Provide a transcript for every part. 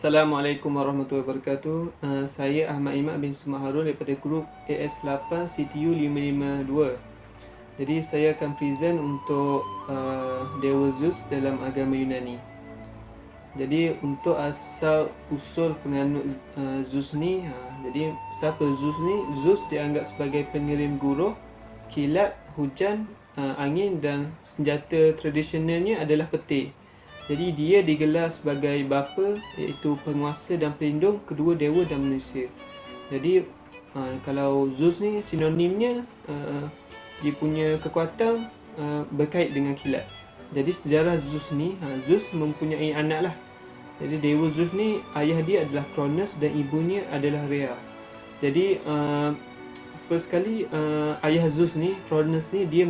Assalamualaikum warahmatullahi wabarakatuh. Saya Ahmad Imad bin Sumah Harun daripada grup AS8 CTU 552. Jadi saya akan present untuk Dewa Zeus dalam agama Yunani. Jadi untuk asal usul penganut Zeus ni, jadi siapa Zeus ni? Zeus dianggap sebagai pengirim guruh, kilat, hujan, angin dan senjata tradisionalnya adalah peti. Jadi dia digelar sebagai bapa, iaitu penguasa dan pelindung kedua dewa dan manusia. Jadi kalau Zeus ni sinonimnya dia punya kekuatan berkait dengan kilat. Jadi sejarah Zeus ni, Zeus mempunyai anak lah. Jadi dewa Zeus ni ayah dia adalah Cronus dan ibunya adalah Rhea. Jadi first kali ayah Zeus ni, Cronus ni, dia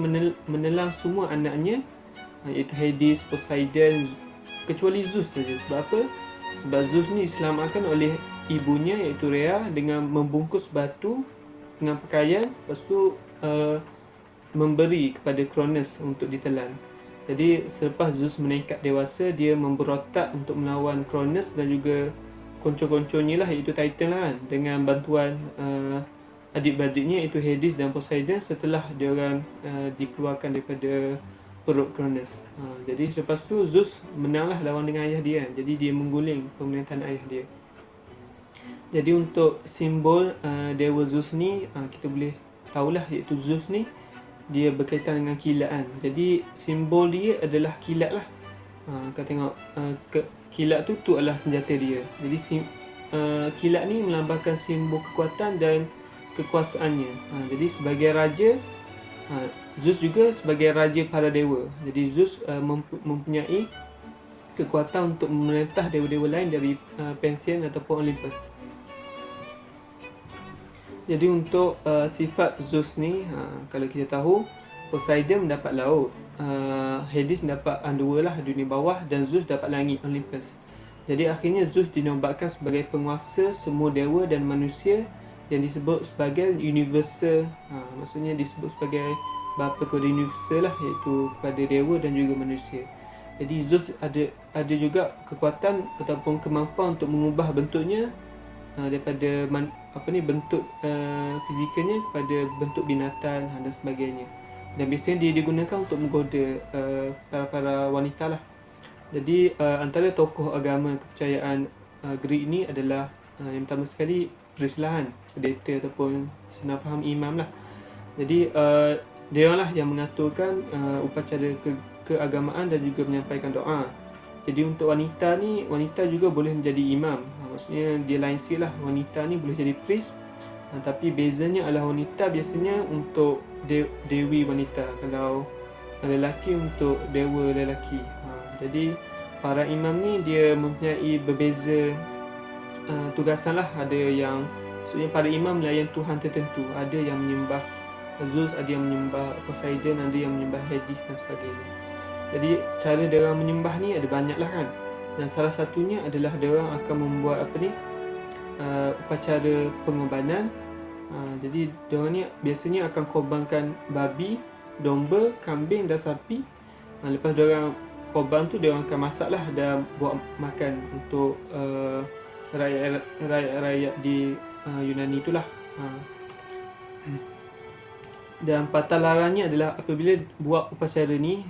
menelan semua anaknya, iaitu Hades, Poseidon, kecuali Zeus saja. Sebab apa? Sebab Zeus ni diselamatkan oleh ibunya iaitu Rhea dengan membungkus batu dengan pakaian, lepas tu memberi kepada Cronus untuk ditelan. Jadi selepas Zeus meningkat dewasa, dia memberontak untuk melawan Cronus dan juga konco-konconya lah, iaitu Titan lah kan, dengan bantuan adik-beradiknya iaitu Hades dan Poseidon setelah diorang dikeluarkan daripada perut Cronus. Jadi selepas tu Zeus menanglah lawan dengan ayah dia. Jadi dia mengguling pemerintahan ayah dia. Jadi untuk simbol dewa Zeus ni, kita boleh tahulah iaitu Zeus ni dia berkaitan dengan kilat. Jadi simbol dia adalah kilat lah. Kau tengok kilat tu adalah senjata dia. Jadi kilat ni melambangkan simbol kekuatan dan kekuasaannya. Jadi sebagai raja, Zeus juga sebagai raja para dewa. Jadi Zeus mempunyai kekuatan untuk memerintah dewa-dewa lain dari Pantheon ataupun Olympus. Jadi untuk sifat Zeus ni, kalau kita tahu, Poseidon mendapat laut, Hades mendapat underworld lah, dunia bawah, dan Zeus dapat langit, Olympus. Jadi akhirnya Zeus dinobatkan sebagai penguasa semua dewa dan manusia yang disebut sebagai universal. Maksudnya disebut sebagai bapa kepada universal lah, iaitu kepada dewa dan juga manusia. Jadi Zeus ada juga kekuatan ataupun kemampuan untuk mengubah bentuknya daripada bentuk fizikalnya kepada bentuk binatang dan sebagainya. Dan biasanya dia digunakan untuk menggoda para wanita lah. Jadi antara tokoh agama kepercayaan Greek ni adalah yang pertama sekali Priscillahan, pendeta ataupun senang faham imam lah. Jadi dia lah yang mengaturkan upacara keagamaan dan juga menyampaikan doa. Jadi untuk wanita ni, wanita juga boleh menjadi imam. Maksudnya dia lain sikit lah. Wanita ni boleh jadi priest, tapi bezanya adalah wanita biasanya untuk dewi wanita, kalau lelaki untuk dewa lelaki. Jadi para imam ni dia mempunyai berbeza tugasan lah. Ada yang maksudnya para imam melayan Tuhan tertentu. Ada yang menyembah Zeus, ada yang menyembah Poseidon, ada yang menyembah Hades dan sebagainya. Jadi cara diorang menyembah ni ada banyak lah kan. Dan salah satunya adalah diorang akan membuat upacara pengorbanan. Jadi diorang ni biasanya akan korbankan babi, domba, kambing dan sapi. Lepas diorang korban tu, diorang akan masak lah dan buat makan untuk rakyat-rakyat di Yunani itulah. Dan patalarannya adalah apabila buat upacara ni,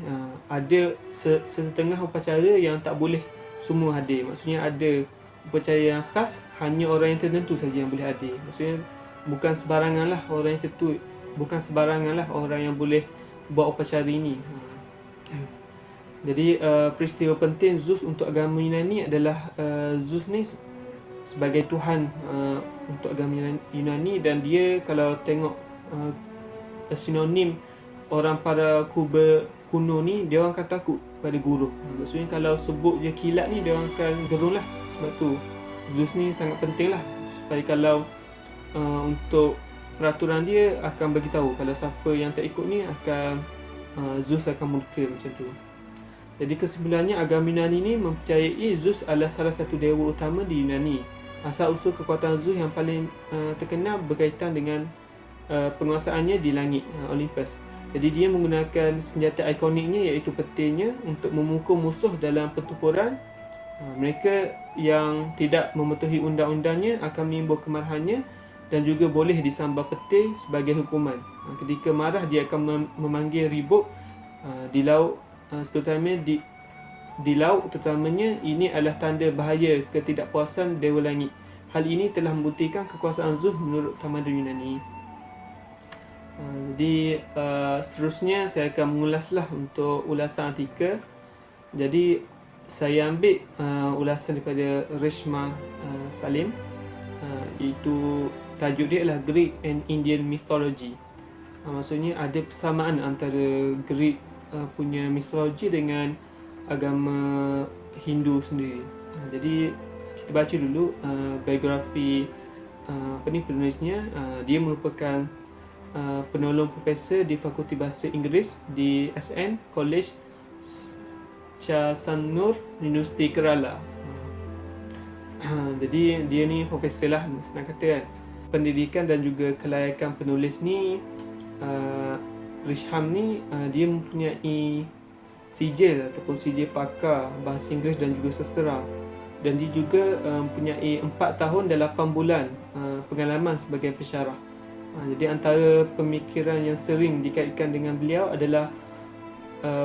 ada setengah upacara yang tak boleh semua hadir. Maksudnya ada upacara yang khas, hanya orang yang tertentu saja yang boleh hadir. Maksudnya bukan sebarangan lah orang yang tertentu, bukan sebarangan lah orang yang boleh buat upacara ini. Jadi peristiwa penting Zeus untuk agama Yunani adalah Zeus ni sebagai Tuhan untuk agama Yunani. Dan dia kalau tengok sinonim orang para kuno ni, dia orang akan takut pada guru. Maksudnya kalau sebut je kilat ni, dia orang akan gerun lah. Sebab tu Zeus ni sangat penting lah, supaya kalau untuk peraturan dia akan beritahu kalau siapa yang tak ikut ni akan Zeus akan murka macam tu. Jadi kesimpulannya, agama Yunani ni mempercayai Zeus adalah salah satu dewa utama di Yunani. Asal usul kekuatan Zeus yang paling terkenal berkaitan dengan penguasaannya di langit, Olympus. Jadi dia menggunakan senjata ikoniknya iaitu petinya untuk memukul musuh dalam pertempuran Mereka yang tidak mematuhi undang-undangnya akan menimbul kemarahannya dan juga boleh disambar petir sebagai hukuman. Ketika marah, dia akan memanggil ribut di laut, terutamanya di laut terutamanya. Ini adalah tanda bahaya ketidakpuasan Dewa Langit. Hal ini telah membuktikan kekuasaan Zeus menurut tamadun Yunani. Jadi seterusnya saya akan mengulaslah untuk ulasan artikel. Jadi saya ambil ulasan daripada Reshma Salim, iaitu tajuk dia adalah Greek and Indian Mythology. Maksudnya ada persamaan antara Greek punya mitologi dengan agama Hindu sendiri. Jadi kita baca dulu biografi penulisnya. Dia merupakan penolong profesor di Fakulti Bahasa Inggeris di SN College Chasanur Universiti Kerala. Jadi dia ni profesor lah, senang kata kan. Pendidikan dan juga kelayakan penulis ni, Risham ni dia mempunyai sijil ataupun sijil pakar bahasa Inggeris dan juga sastera. Dan dia juga mempunyai 4 tahun dan 8 bulan pengalaman sebagai pensyarah. Jadi antara pemikiran yang sering dikaitkan dengan beliau adalah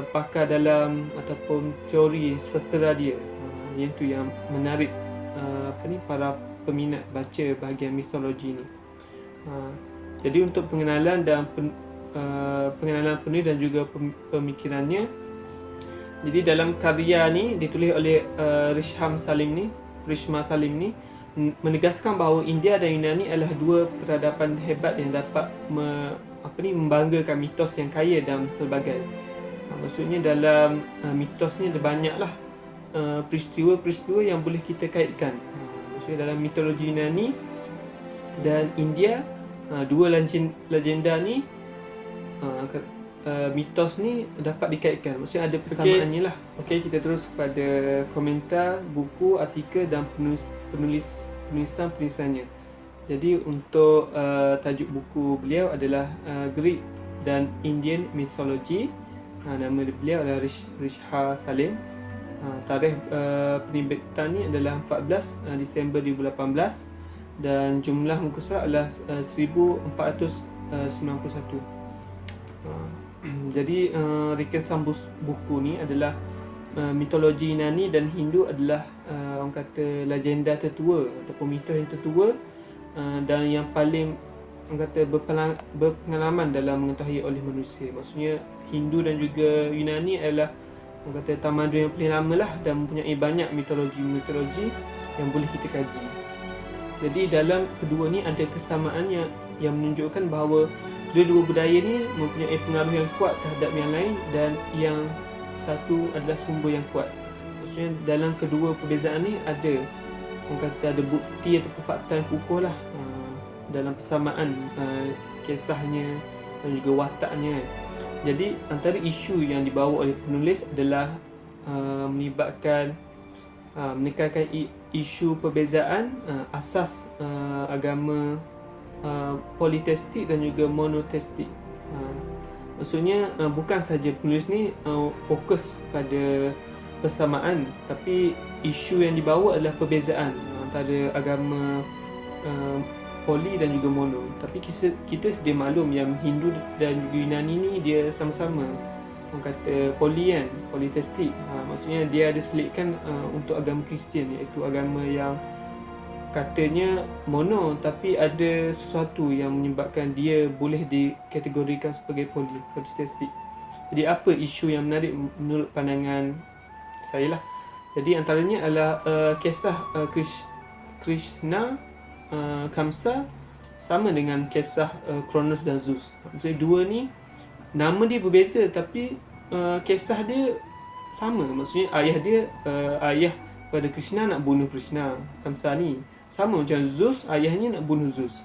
pakar dalam ataupun teori sastera dia. Yang tu yang menarik para peminat baca bahagian mitologi ni. Jadi untuk pengenalan dan pengenalan penulis dan juga pemikirannya. Jadi dalam karya ni ditulis oleh Rishma Salim ni menegaskan bahawa India dan Yunani adalah dua peradaban hebat yang dapat membanggakan mitos yang kaya dan pelbagai. Maksudnya dalam mitos ni ada banyaklah peristiwa-peristiwa yang boleh kita kaitkan. Maksudnya dalam mitologi Yunani dan India, dua legenda ni, mitos ni dapat dikaitkan. Maksudnya ada persamaannya lah. Okey, kita terus kepada komentar buku, artikel dan penulisannya. Jadi untuk tajuk buku beliau adalah Greek dan Indian Mythology. Nama beliau adalah Rishma Salim. Tarikh penerbitan ni adalah 14 Disember 2018 dan jumlah muka surat adalah 1491. Jadi ringkasan buku ni adalah mitologi Yunani dan Hindu adalah orang kata legenda tertua ataupun mitos yang tertua dan yang paling orang kata berpengalaman dalam mengetahui oleh manusia. Maksudnya Hindu dan juga Yunani adalah orang kata tamadun yang paling lama lah dan mempunyai banyak mitologi yang boleh kita kaji. Jadi dalam kedua ni ada kesamaan yang menunjukkan bahawa kedua budaya ni mempunyai pengaruh yang kuat terhadap yang lain dan yang satu adalah sumber yang kuat. Maksudnya dalam kedua perbezaan ni ada orang kata ada bukti ataupun fakta yang kukuh lah dalam persamaan kisahnya dan juga wataknya. Jadi antara isu yang dibawa oleh penulis adalah menekankan isu perbezaan asas agama politeistik dan juga monoteistik. Maksudnya bukan saja penulis ni fokus pada persamaan, tapi isu yang dibawa adalah perbezaan antara agama poli dan juga mono. Tapi kita sedia maklum yang Hindu dan juga Yunani ni dia sama-sama orang kata poli kan, politeistik. Maksudnya dia ada selitkan untuk agama Kristian, iaitu agama yang katanya mono tapi ada sesuatu yang menyebabkan dia boleh dikategorikan sebagai politeistik. Jadi apa isu yang menarik menurut pandangan saya lah. Jadi antaranya adalah kisah Krishna Kamsa sama dengan kisah Kronos dan Zeus. Maksudnya dua ni nama dia berbeza tapi kisah dia sama. Maksudnya ayah pada Krishna nak bunuh Krishna Kamsa ni sama macam Zeus, ayahnya nak bunuh Zeus.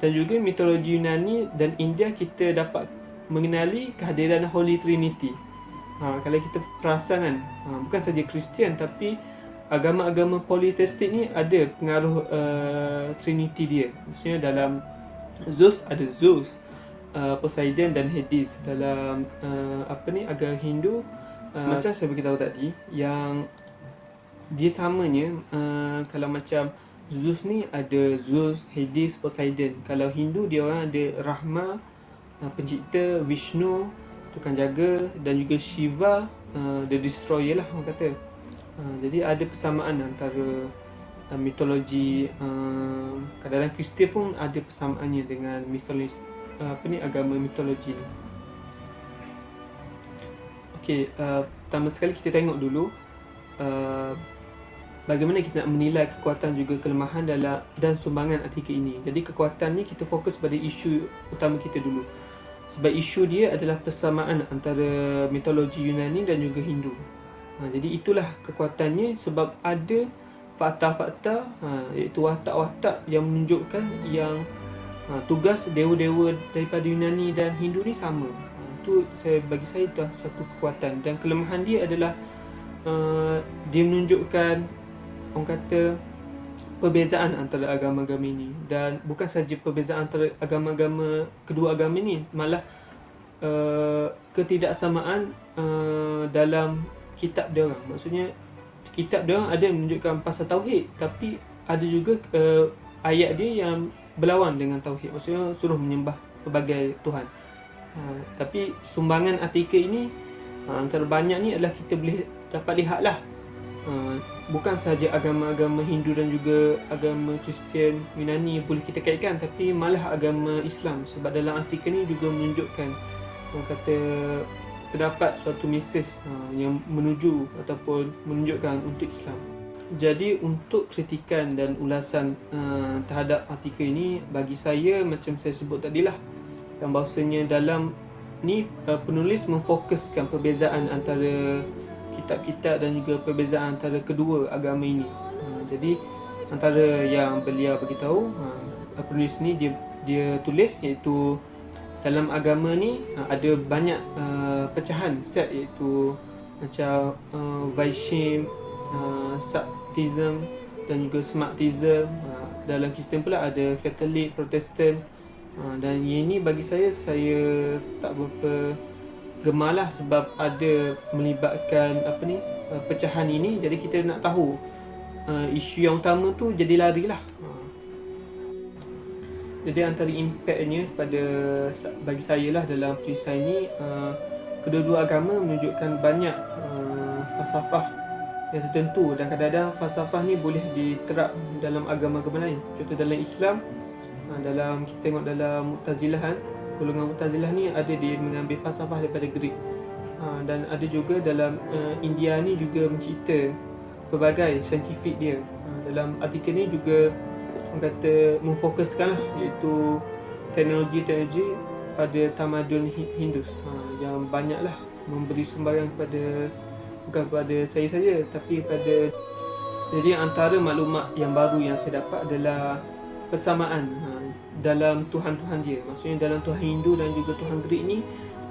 Dan juga mitologi Yunani dan India kita dapat mengenali kehadiran Holy Trinity. Kalau kita perasan kan, bukan saja Kristian tapi agama-agama politeistik ni ada pengaruh Trinity dia. Maksudnya dalam Zeus ada Zeus, Poseidon dan Hades. Dalam agama Hindu macam saya beritahu tadi, yang dia samanya kalau macam Zeus ni ada Zeus, Hades, Poseidon. Kalau Hindu dia orang ada Rahma, pencipta, Vishnu, tukang jaga, dan juga Shiva, the destroyer lah orang kata. Jadi ada persamaan antara mitologi. Kadang-kadang Kristian pun ada persamaannya dengan mitologi agama mitologi ni. Okey, pertama sekali kita tengok dulu bagaimana kita nak menilai kekuatan juga kelemahan dan sumbangan artikel ini. Jadi kekuatan ni kita fokus pada isu utama kita dulu. Sebab isu dia adalah persamaan antara mitologi Yunani dan juga Hindu. Jadi itulah kekuatannya sebab ada fakta-fakta, iaitu watak-watak yang menunjukkan yang tugas dewa-dewa daripada Yunani dan Hindu ni sama. Itu bagi saya itu satu kekuatan. Dan kelemahan dia adalah dia menunjukkan orang kata perbezaan antara agama-agama ini. Dan bukan saja perbezaan antara agama-agama, kedua agama ini, malah ketidaksamaan dalam kitab dia orang. Maksudnya kitab dia orang ada menunjukkan pasal tauhid, tapi ada juga ayat dia yang berlawan dengan tauhid. Maksudnya suruh menyembah pelbagai tuhan. Tapi sumbangan artikel ini antara banyak ni adalah kita boleh dapat lihatlah bukan sahaja agama-agama Hindu dan juga agama Kristian Yunani boleh kita kaitkan, tapi malah agama Islam. Sebab dalam artikel ni juga menunjukkan, orang kata, terdapat suatu mesej yang menuju ataupun menunjukkan untuk Islam. Jadi untuk kritikan dan ulasan terhadap artikel ini, bagi saya macam saya sebut tadilah, yang bahawasanya dalam ni penulis memfokuskan perbezaan antara kitab-kitab dan juga perbezaan antara kedua agama ini. Jadi antara yang beliau beritahu, penulis ni dia tulis, iaitu dalam agama ni ada banyak pecahan set, iaitu macam Vaishnav, Shaktism dan juga Smartism. Dalam Kristian pula ada Katolik, Protestan. Dan ini bagi saya tak berapa gemalah sebab ada melibatkan pecahan ini. Jadi kita nak tahu isu yang utama tu, jadi larilah. Jadi antara impactnya bagi saya lah dalam tulisan ini, kedua-dua agama menunjukkan banyak falsafah yang tertentu, dan kadang-kadang falsafah ni boleh diterap dalam agama-agama lain. Contoh dalam Islam, kita tengok dalam Mu'tazilah, golongan Mu'tazilah ni ada dia mengambil falsafah daripada Greek. Dan ada juga dalam India ni juga mencipta pelbagai saintifik dia. Dalam artikel ni juga orang kata memfokuskan lah, iaitu teknologi pada tamadun Hindus yang banyaklah memberi sumbangan bukan kepada saya saja, tapi pada. Jadi antara maklumat yang baru yang saya dapat adalah persamaan dalam Tuhan-Tuhan dia. Maksudnya dalam Tuhan Hindu dan juga Tuhan Greek ni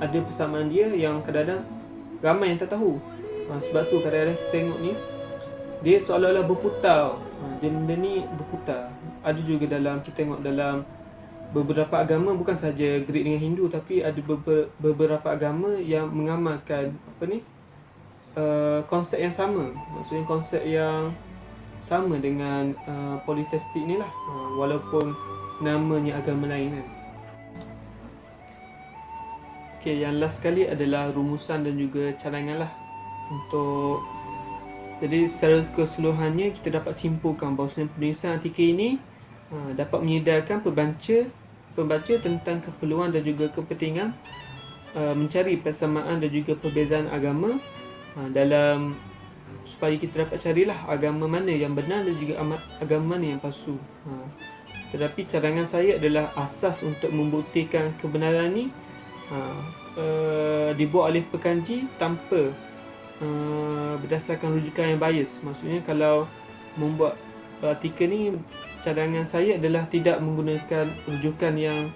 ada persamaan dia yang kadang-kadang ramai yang tak tahu. Sebab tu kadang-kadang kita tengok ni, dia seolah-olah berputar. Benda ni berputar. Ada juga kita tengok dalam beberapa agama, bukan sahaja Greek dengan Hindu, tapi ada beberapa agama yang mengamalkan konsep yang sama. Maksudnya konsep yang sama dengan politeistik ni lah, walaupun namanya agama lain kan. Okay, yang last sekali adalah rumusan dan juga cadangan lah. Jadi secara keseluruhannya kita dapat simpulkan bahawa penulisan artikel ini dapat menyedarkan pembaca tentang keperluan dan juga kepentingan mencari persamaan dan juga perbezaan agama, supaya kita dapat carilah agama mana yang benar dan juga agama mana yang palsu. Tetapi cadangan saya adalah asas untuk membuktikan kebenaran ni dibuat oleh pekanji tanpa berdasarkan rujukan yang bias. Maksudnya kalau membuat artikel ni, cadangan saya adalah tidak menggunakan rujukan yang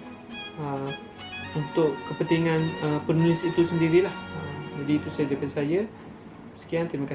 untuk kepentingan penulis itu sendirilah. Jadi itu saja daripada saya. Sekian, terima kasih.